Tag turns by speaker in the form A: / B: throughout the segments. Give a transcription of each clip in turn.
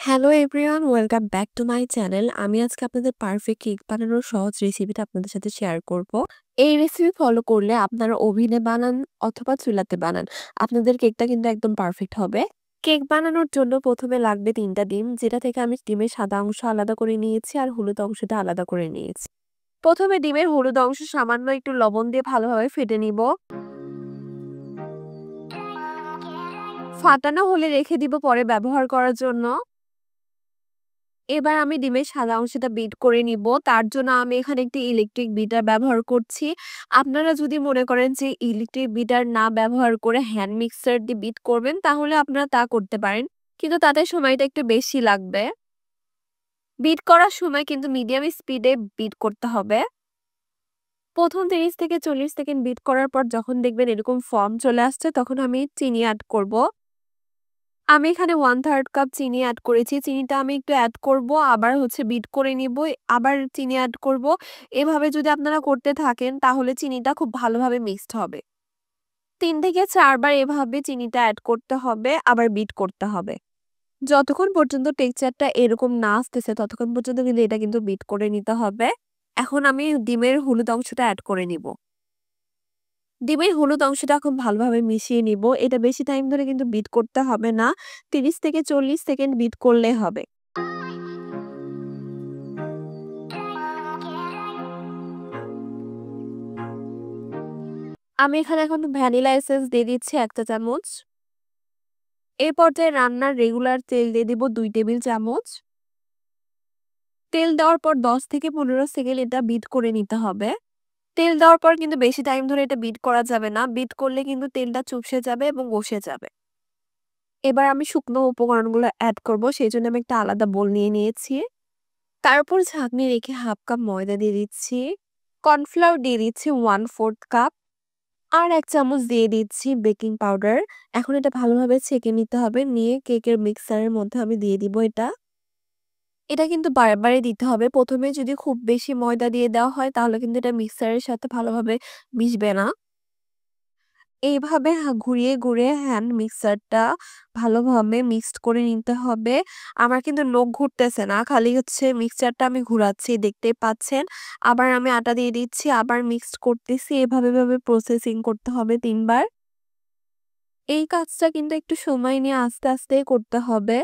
A: Hello everyone, welcome back to my channel. আমি আজকে আপনাদের পারফেক্ট কেক বানানোর সহজ রেসিপিটা আপনাদের সাথে শেয়ার করব। এই রেসিপি ফলো করলে আপনারা ওভেনে বানান অথবা চুলাতে বানান, আপনাদের কেকটা কিন্তু একদম পারফেক্ট হবে। কেক বানানোর জন্য প্রথমে লাগবে ৩টা ডিম, যেটা থেকে আমি ডিমের সাদা অংশ আলাদা করে নিয়েছি আর হলুদ অংশটা আলাদা করে নিয়েছি। প্রথমে ডিমের হলুদ অংশ সামান্য একটু লবণ দিয়ে ভালোভাবে ফেটে নিব। ফাটানো হলে রেখে দিব পরে ব্যবহার করার জন্য। এবার আমি ডিমের সাদা অংশটা বিট করে নিব। তার জন্য আমি এখানে একটি ইলেকট্রিক বিটার ব্যবহার করছি। আপনারা যদি মনে করেন যে ইলেকট্রিক বিটার না ব্যবহার করে হ্যান্ড মিক্সার দিয়ে বিট করবেন, তাহলে আপনারা তা করতে পারেন। কিন্তু তাতে সময়টা একটু বেশি লাগবে। বিট করার সময় কিন্তু মিডিয়াম স্পিডে বিট করতে হবে। প্রথম ৩০ থেকে ৪০ সেকেন্ড বিট করার পর যখন দেখবেন এরকম ফর্ম চলে আসছে, তখন আমি চিনি অ্যাড করব। আমি এখানে 1/3 কাপ চিনি অ্যাড করেছি। চিনিটা আমি একটু অ্যাড করব, আবার বিট করে নিব, আবার চিনি অ্যাড করব। এভাবে যদি আপনারা করতে থাকেন তাহলে চিনিটা খুব ভালোভাবে মিক্সড হবে। ৩ থেকে ৪ বার এভাবে চিনিটা অ্যাড করতে হবে, আবার বিট করতে হবে। যতক্ষণ পর্যন্ত টেক্সচারটা এরকম না আসতেছে ততক্ষণ পর্যন্ত কিন্তু এটা কিন্তু বিট করে নিতে হবে। এখন আমি ডিমের হলুদ অংশটা অ্যাড করে নিব। ডিমের হলুদ অংশটা খুব ভালোভাবে মিশিয়ে নিব। এটা বেশি টাইম ধরে কিন্তু বিট করতে হবে না। ৩০ থেকে ৪০ সেকেন্ড বিট করলে হবে। আমি এখানে এখন ভ্যানিলা এসেন্স দিয়ে দিচ্ছি ১ চা চামচ। এই পর্যায়ে রান্নার রেগুলার তেল দিয়ে দিব ২ টেবিল চামচ। তেল দেওয়ার পর ১০ থেকে ১৫ সেকেন্ড এটা বিট করে নিতে হবে। তেল দেওয়ার পর কিন্তু বেশি টাইম ধরে এটা বিট করা যাবে না। বিট করলে কিন্তু তেলটা চুপসে যাবে এবং বসে যাবে। এবার আমি শুকনো উপকরণগুলো অ্যাড করব। সেজন্য আমি একটা আলাদা বোল নিয়ে নিয়েছি। তার উপর ঝাঁকনি রেখে 1/2 কাপ ময়দা দিয়ে দিচ্ছি। কর্নফ্লাওয়ার দিয়ে দিচ্ছি 1/4 কাপ। আর ১ চামচ দিয়ে দিচ্ছি বেকিং পাউডার। এখন এটা ভালোভাবে ছেঁকে নিতে হবে। নিয়ে কেকের মিক্সারের মধ্যে আমি দিয়ে দিব এটা। এটা কিন্তু বারে দিতে হবে। ১ম এ যদি খুব বেশি ময়দা দিয়ে দেওয়া হয় তাহলে কিন্তু এটা মিক্সারের সাথে ভালোভাবে মিশবে না। এইভাবে ঘুরিয়ে হ্যান্ড মিক্সারটা ভালোভাবে মিক্সড করে নিতে হবে। আমার কিন্তু নখ ঘুরতেছে না। খালি মিক্সচারটা আমি ঘুরাচ্ছি, দেখতেই পাচ্ছেন। আবার আমি আটা দিয়ে দিচ্ছি, আবার মিক্সড করতেছি। এভাবে প্রসেসিং করতে হবে ৩ বার। এই কাজটা কিন্তু একটু সময় নিয়ে আস্তে করতে হবে।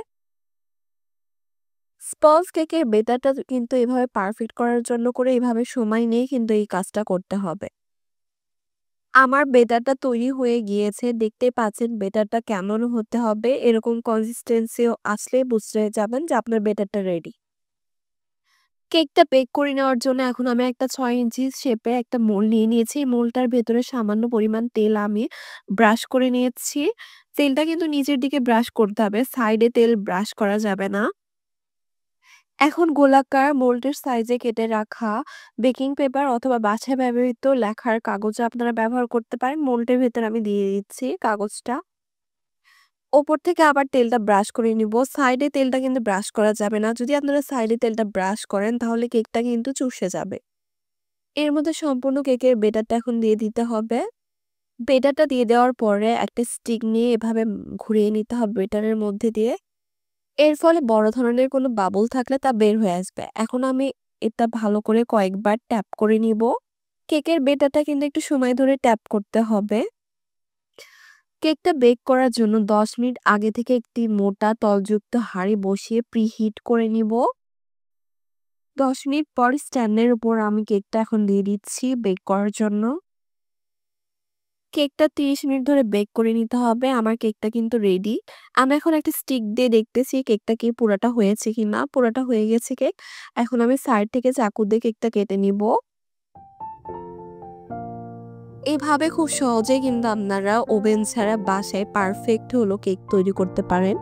A: স্পঞ্জ কেকের বেটারটা কিন্তু এভাবে পারফেক্ট করার জন্য করে এভাবে সময় নিয়ে কিন্তু এই কাজটা করতে হবে। আমার বেটারটা তৈরি হয়ে গিয়েছে। দেখতেই পাচ্ছেন বেটারটা কেমন হতে হবে। এরকম কনসিস্টেন্সি আসলেই বুঝতে যাবেন যে আপনার বেটারটা রেডি। কেকটা বেক করে নেওয়ার জন্য এখন আমি একটা ৬ ইঞ্চি শেপে একটা মোল্ড নিয়ে নিয়েছি। এই মোল্ডটার ভেতরে সামান্য পরিমাণ তেল আমি ব্রাশ করে নিয়েছি। তেলটা কিন্তু নিচের দিকে ব্রাশ করতে হবে। সাইডে তেল ব্রাশ করা যাবে না। এখন গোলাকার মোল্ডের সাইজে কেটে রাখা বেকিং পেপার অথবা বাসায় ব্যবহৃত লেখার কাগজ আপনারা ব্যবহার করতে পারেন। মোল্ডের ভেতর আমি দিয়ে দিচ্ছি কাগজটা। ওপর থেকে আবার তেলটা ব্রাশ করে নিব। সাইডে তেলটা কিন্তু ব্রাশ করা যাবে না। যদি আপনারা সাইডে তেলটা ব্রাশ করেন তাহলে কেকটা কিন্তু চুষে যাবে। এর মধ্যে সম্পূর্ণ কেকের বেটারটা এখন দিয়ে দিতে হবে। বেটারটা দিয়ে দেওয়ার পরে একটা স্টিক নিয়ে এভাবে ঘুরিয়ে নিতে হবে বেটারের মধ্যে দিয়ে। এর ফলে বড় ধরনের কোনো বাবল থাকলে তা বের হয়ে আসবে। এখন আমি এটা ভালো করে কয়েকবার ট্যাপ করে নিব। কেকের বেটারটা কিন্তু একটু সময় ধরে ট্যাপ করতে হবে। কেকটা বেক করার জন্য ১০ মিনিট আগে থেকে একটি মোটা তলযুক্ত হাঁড়ি বসিয়ে প্রিহিট করে নিব। ১০ মিনিট পর স্ট্যান্ডের উপর আমি কেকটা এখন দিয়ে দিচ্ছি বেক করার জন্য। কেকটা ৩০ মিনিট ধরে বেক করে নিতে হবে। আমার কেকটা কিন্তু রেডি। আমি এখন একটা স্টিক দিয়ে দেখতেছি কেকটা কি পুরাটা হয়েছে কিনা। পুরাটা হয়ে গেছে কেক। এখন আমি সাইড থেকে চাকু দিয়ে কেকটা কেটে নিব। এভাবে খুব সহজেই কিন্তু আপনারা ওভেন ছাড়া বাসায় পারফেক্ট কেক তৈরি করতে পারেন।